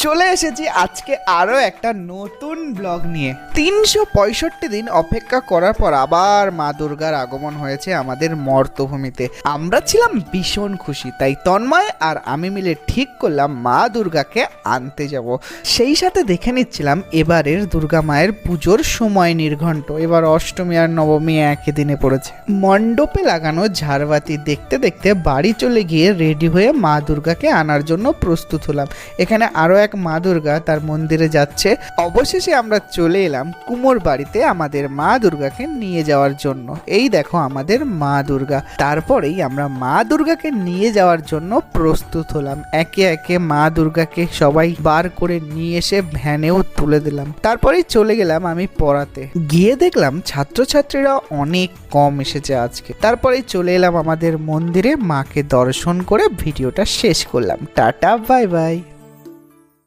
চলে এসেছি আজকে আরো একটা নতুন ব্লগ নিয়ে। 365 দিন অপেক্ষা করার পর আবার মা দুর্গার আগমন হয়েছে আমাদের মর্তভূমিতে। আমরা ছিলাম ভীষণ খুশি, তাই তন্ময় আর আমি মিলে ঠিক করলাম মা দুর্গাকে আনতে যাব। সেই সাথে দেখে নিচ্ছিলাম এবারের দুর্গা মায়ের পুজোর সময় নির্ঘণ্ট। এবার অষ্টমী আর নবমী একই দিনে পড়েছে। মণ্ডপে লাগানো ঝাড়বাতি দেখতে দেখতে বাড়ি চলে গিয়ে রেডি হয়ে মা দুর্গাকে আনার জন্য প্রস্তুত হলাম। এখানে আরো এক মা দুর্গা তার মন্দিরে যাচ্ছে। অবশেষে আমরা চলে এলাম কুমোর বাড়িতে আমাদের মা দুর্গাকে নিয়ে যাওয়ার জন্য। এই দেখো আমাদের মা দুর্গা। তারপরেই আমরা মা দুর্গাকে নিয়ে যাওয়ার জন্য প্রস্তুত হলাম। একে একে মা দুর্গাকে সবাই বার করে নিয়ে এসে ভ্যানেও তুলে দিলাম। তারপরেই চলে গেলাম আমি পড়াতে। গিয়ে দেখলাম ছাত্রছাত্রীরা অনেক কম এসেছে আজকে। তারপরেই চলে এলাম আমাদের মন্দিরে, মাকে দর্শন করে ভিডিওটা শেষ করলাম। Tata, bye bye.